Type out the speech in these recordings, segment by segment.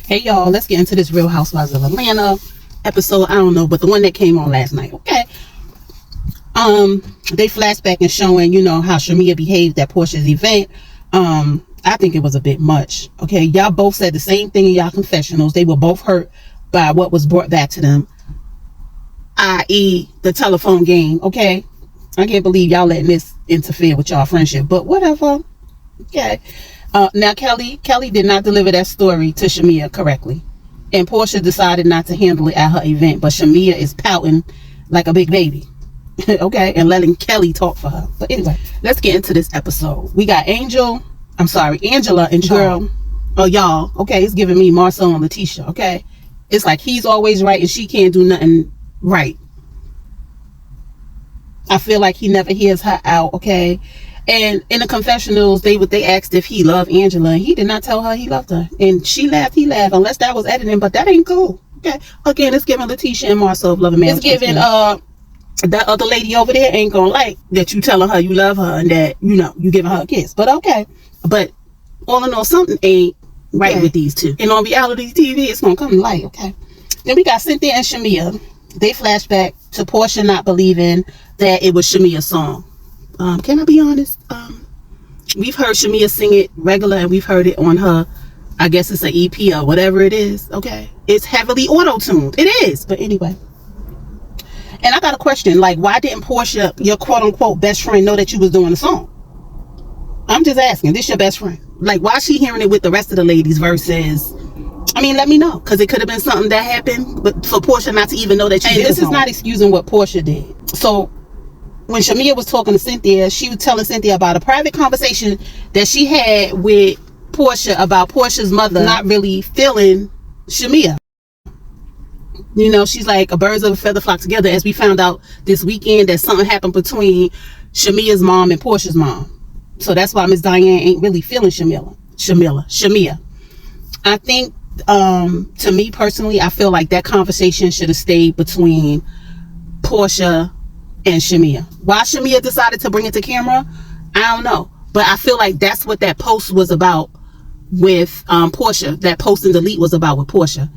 Hey y'all, let's get into this Real Housewives of Atlanta episode. I don't know, but the one that came on last night. Okay. They flashback and showing, how Shamea behaved at Porsha's event. I think it was a bit much. Okay, y'all both said the same thing in y'all confessionals. They were both hurt by what was brought back to them, i.e. the telephone game. Okay, I can't believe y'all letting this interfere with y'all friendship, but whatever. Okay. Now Kelly did not deliver that story to Shamea correctly, and Porsha decided not to handle it at her event, but Shamea is pouting like a big baby. Okay, and letting Kelly talk for her. But anyway, let's get into this episode. We got Angela and girl. Oh y'all, okay, it's giving me Marcel and Letitia. Okay, it's like he's always right and she can't do nothing right. I feel like he never hears her out. Okay. And in the confessionals, they asked if he loved Angela, and he did not tell her he loved her. And she laughed, he laughed, unless that was editing, but that ain't cool. Okay. Again, it's giving Letitia and Marcel love a man. It's giving that other lady over there ain't gonna like that you telling her you love her and that you giving her a kiss. But okay. But all in all, something ain't right with these two. And on reality TV, it's gonna come to light. Okay. Then we got Cynthia and Shamea. They flashback to Porsha not believing that it was Shamea's song. Can I be honest? We've heard Shamea sing it regular, and we've heard it on her, I guess it's an EP or whatever it is. Okay, it's heavily auto-tuned. It is. But anyway, and I got a question, like, why didn't Porsha, your quote-unquote best friend, know that you was doing the song? I'm just asking. This your best friend? Like, why is she hearing it with the rest of the ladies versus, I mean, let me know, because it could have been something that happened, but for Porsha not to even know that you did. This is not excusing what Porsha did. So when Shamea was talking to Cynthia, she was telling Cynthia about a private conversation that she had with Porsha about Porsha's mother not really feeling Shamea. She's like, a birds of a feather flock together, as we found out this weekend that something happened between Shamea's mom and Porsha's mom. So that's why Miss Diane ain't really feeling Shamea. I think, to me personally, I feel like that conversation should have stayed between Porsha and Shamea. Why Shamea decided to bring it to camera, I don't know. But I feel like that's what that post was about with Porsha. That post and delete was about with Porsha.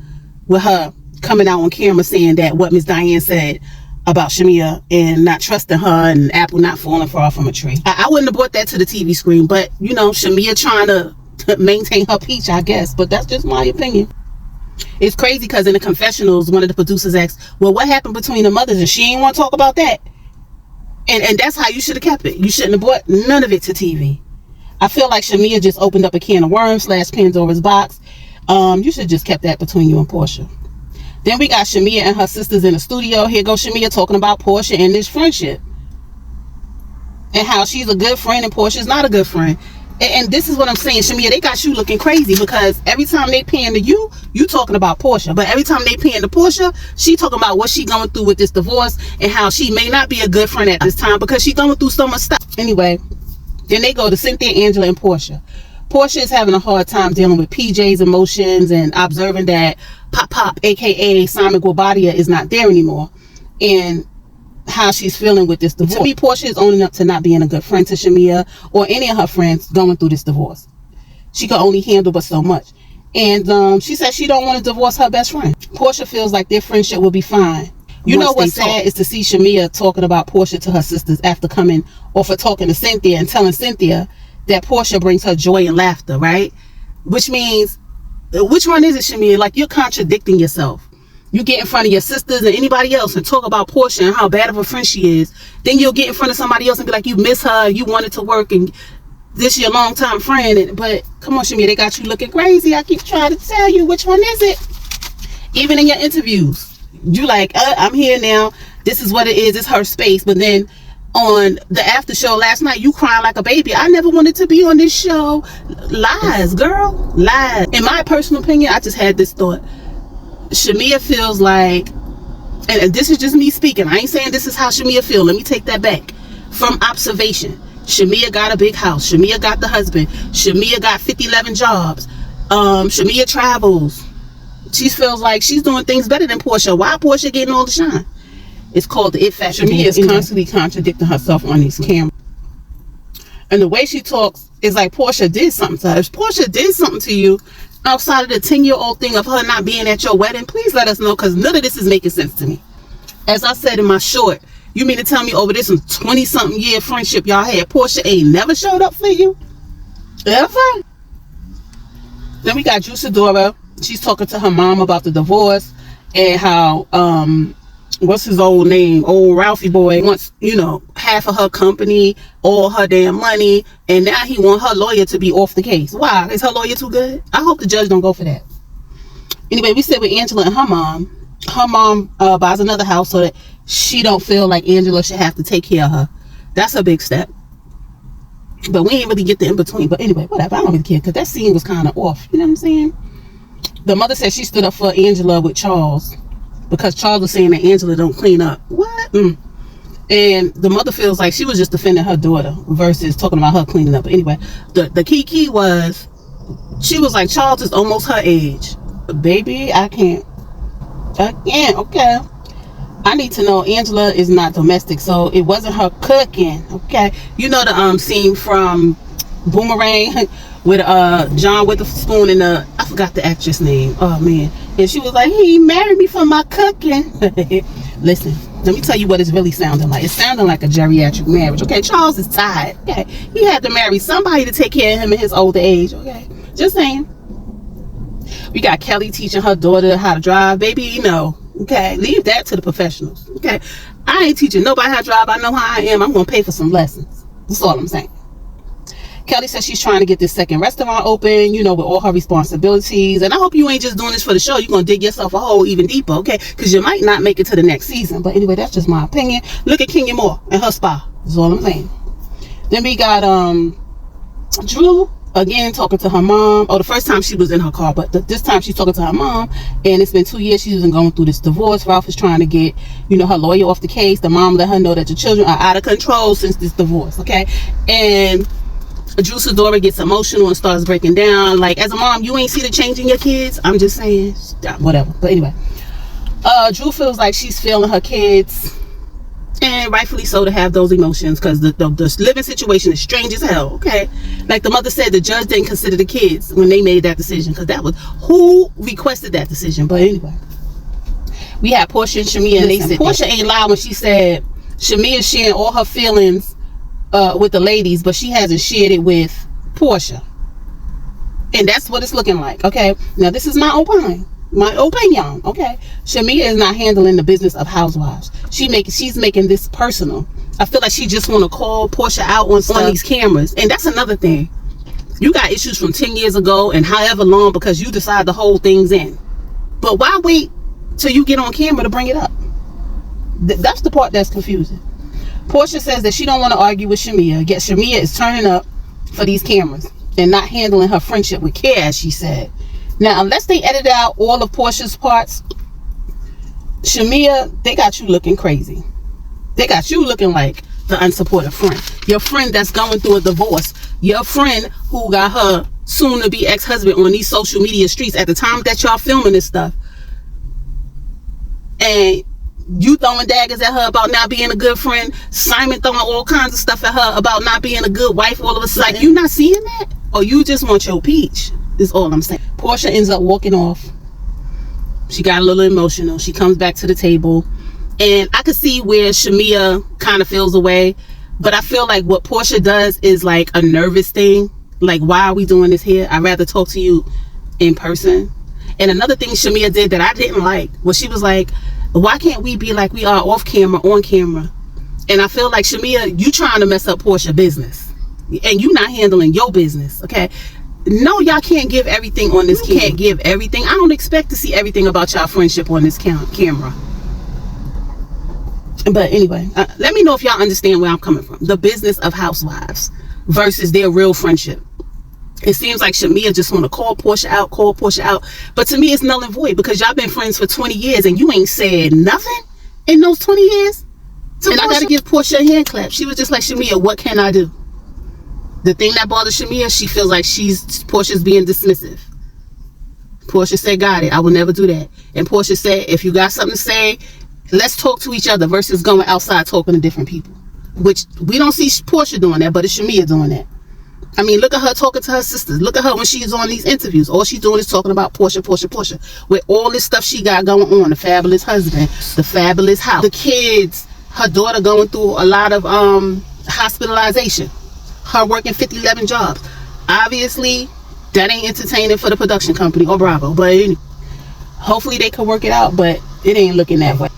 With her coming out on camera saying that what Miss Diane said about Shamea and not trusting her and apple not falling far from a tree. I wouldn't have brought that to the TV screen, but Shamea trying to maintain her peach, I guess. But that's just my opinion. It's crazy because in the confessionals, one of the producers asked, well, what happened between the mothers? And she ain't want to talk about that. And that's how you should have kept it. You shouldn't have brought none of it to TV. I feel like Shamea just opened up a can of worms / Pandora's box. You should have just kept that between you and Porsha. Then we got Shamea and her sisters in the studio. Here goes Shamea talking about Porsha and this friendship. And how she's a good friend and Porsha's not a good friend. And this is what I'm saying, Shamea, they got you looking crazy because every time they pan to you, you talking about Porsha. But every time they pan to Porsha, she talking about what she going through with this divorce and how she may not be a good friend at this time because she going through so much stuff. Anyway, then they go to Cynthia, Angela, and Porsha. Porsha is having a hard time dealing with PJ's emotions and observing that Pop, aka Simon Guobadia, is not there anymore. And how she's feeling with this divorce. To me, Porsha is owning up to not being a good friend to Shamea or any of her friends going through this divorce. She can only handle but so much. And she said she don't want to divorce her best friend. Porsha feels like their friendship will be fine. You know what's sad is to see Shamea talking about Porsha to her sisters after coming off of talking to Cynthia and telling Cynthia that Porsha brings her joy and laughter, right? Which means, which one is it, Shamea? Like, you're contradicting yourself. You get in front of your sisters and anybody else and talk about Porsha and how bad of a friend she is. Then you'll get in front of somebody else and be like, you miss her, you wanted to work, and this your longtime friend. But come on, Shamea, they got you looking crazy. I keep trying to tell you, which one is it? Even in your interviews, you like, I'm here now. This is what it is. It's her space. But then on the after show last night, you crying like a baby. I never wanted to be on this show. Lies, girl. Lies. In my personal opinion, I just had this thought. Shamea feels like, and this is just me speaking, I ain't saying this is how Shamea feel, let me take that back. From observation, Shamea got a big house, Shamea got the husband, Shamea got 11 jobs, Shamea travels. She feels like she's doing things better than Porsha. Why Porsha getting all the shine? It's called the it factor. Shamea is constantly contradicting herself on these cameras. And the way she talks is like Porsha did something to her. If Porsha did something to you, outside of the 10-year-old thing of her not being at your wedding, please let us know, because none of this is making sense to me. As I said in my short, you mean to tell me over this 20-something year friendship y'all had, Porsha ain't never showed up for you? Ever? Then we got Drew Sidora. She's talking to her mom about the divorce and how, what's his old name? Old Ralphie boy wants, half of her company, all her damn money, and now he want her lawyer to be off the case. Why? Is her lawyer too good? I hope the judge don't go for that. Anyway, we sit with Angela and her mom. Her mom buys another house so that she don't feel like Angela should have to take care of her. That's a big step. But we ain't really get the in-between. But anyway, whatever. I don't really care, because that scene was kind of off. You know what I'm saying? The mother said she stood up for Angela with Charles, because Charles was saying that Angela don't clean up. What? And the mother feels like she was just defending her daughter versus talking about her cleaning up. But anyway, the key was, she was like, Charles is almost her age. Baby, I can't. Okay. I need to know Angela is not domestic, so it wasn't her cooking. Okay. You know the scene from Boomerang with John Witherspoon and I forgot the actress name. Oh man. And she was like, he married me for my cooking. Listen, let me tell you what it's really sounding like. It's sounding like a geriatric marriage. Okay, Charles is tired. Okay, he had to marry somebody to take care of him in his older age. Okay, just saying. We got Kelly teaching her daughter how to drive. Baby, okay, leave that to the professionals. Okay, I ain't teaching nobody how to drive. I know how I am. I'm gonna pay for some lessons. That's all I'm saying. Kelly says she's trying to get this second restaurant open, with all her responsibilities. And I hope you ain't just doing this for the show. You're going to dig yourself a hole even deeper, okay? Because you might not make it to the next season. But anyway, that's just my opinion. Look at Kenya Moore and her spa. That's all I'm saying. Then we got Drew, again, talking to her mom. Oh, the first time she was in her car, but this time she's talking to her mom. And it's been 2 years she's been going through this divorce. Ralph is trying to get, her lawyer off the case. The mom let her know that the children are out of control since this divorce, okay? And Drew Sidora gets emotional and starts breaking down. Like, as a mom, you ain't see the change in your kids. I'm just saying, whatever. But anyway, Drew feels like she's failing her kids, and rightfully so to have those emotions, because the living situation is strange as hell. Okay, like the mother said, the judge didn't consider the kids when they made that decision, because that was who requested that decision. But anyway, we had Porsha and Shamea, and they said Porsha ain't lied when she said Shamea is sharing all her feelings with the ladies, but she hasn't shared it with Porsha, and that's what it's looking like. Okay, now this is my opinion. Okay, Shamea is not handling the business of housewives. She's making this personal. I feel like she just want to call Porsha out on these cameras, and that's another thing. You got issues from 10 years ago and however long because you decide to hold things in. But why wait till you get on camera to bring it up? That's the part that's confusing. Porsha says that she don't want to argue with Shamea, yet Shamea is turning up for these cameras and not handling her friendship with care, as she said. Now, unless they edited out all of Porsha's parts, Shamea, they got you looking crazy. They got you looking like the unsupportive friend. Your friend that's going through a divorce. Your friend who got her soon-to-be ex-husband on these social media streets at the time that y'all filming this stuff. And you throwing daggers at her about not being a good friend. Simon throwing all kinds of stuff at her about not being a good wife all of a sudden. Like, you not seeing that? Or you just want your peach, is all I'm saying. Porsha ends up walking off. She got a little emotional. She comes back to the table. And I could see where Shamea kind of feels away. But I feel like what Porsha does is like a nervous thing. Like, why are we doing this here? I'd rather talk to you in person. And another thing Shamea did that I didn't like was she was like, why can't we be like we are off camera, on camera? And I feel like, Shamea, you trying to mess up Porsha business. And you not handling your business, okay? No, y'all can't give everything on this. Can't give everything. I don't expect to see everything about y'all friendship on this camera. But anyway, let me know if y'all understand where I'm coming from. The business of housewives versus their real friendship. It seems like Shamea just want to call Porsha out. But to me, it's null and void, because y'all been friends for 20 years and you ain't said nothing in those 20 years. And I got to give Porsha a hand clap. She was just like, Shamea, what can I do? The thing that bothers Shamea, she feels like Porsha's being dismissive. Porsha said, got it. I will never do that. And Porsha said, if you got something to say, let's talk to each other versus going outside talking to different people. Which we don't see Porsha doing that, but it's Shamea doing that. I mean, look at her talking to her sisters. Look at her when she's on these interviews. All she's doing is talking about Porsha. With all this stuff she got going on. The fabulous husband. The fabulous house. The kids. Her daughter going through a lot of hospitalization. Her working 11 jobs. Obviously, that ain't entertaining for the production company or Bravo. But hopefully they can work it out. But it ain't looking that way.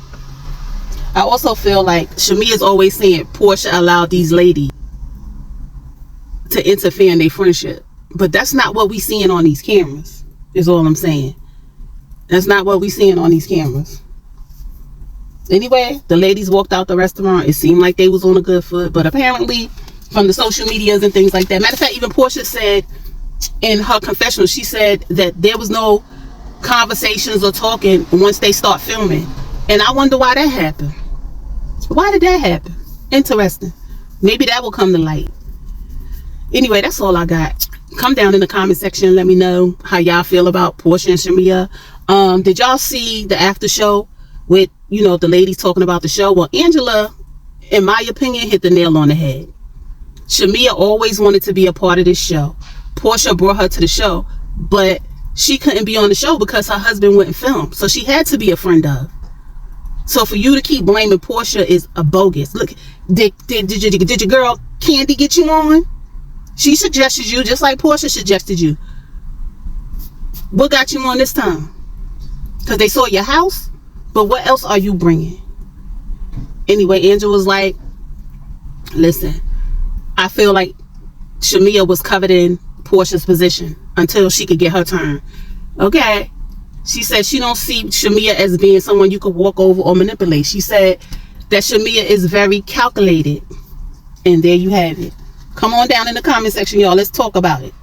I also feel like Shamia's always saying Porsha allowed these ladies to interfere in their friendship, but that's not what we seeing on these cameras, is all I'm saying. That's not what we seeing on these cameras. Anyway, the ladies walked out the restaurant. It seemed like they was on a good foot, but apparently from the social medias and things like that. Matter of fact, even Porsha said in her confessional, she said that there was no conversations or talking once they start filming. And I wonder why that happened. Why did that happen? Interesting. Maybe that will come to light. Anyway, that's all I got. Come down in the comment section. Let me know how y'all feel about Porsha and Shamea. Did y'all see the after show with, you know, the ladies talking about the show? Well, Angela, in my opinion, hit the nail on the head. Shamea always wanted to be a part of this show. Porsha brought her to the show, but she couldn't be on the show because her husband wouldn't film. So she had to be a friend of. So for you to keep blaming Porsha is a bogus. Look, did your girl Candy get you on? She suggested you just like Porsha suggested you. What got you on this time? Because they saw your house? But what else are you bringing? Anyway, Angela was like, listen, I feel like Shamea was coveting Porsha's position until she could get her turn. Okay. She said she don't see Shamea as being someone you could walk over or manipulate. She said that Shamea is very calculated. And there you have it. Come on down in the comment section, y'all. Let's talk about it.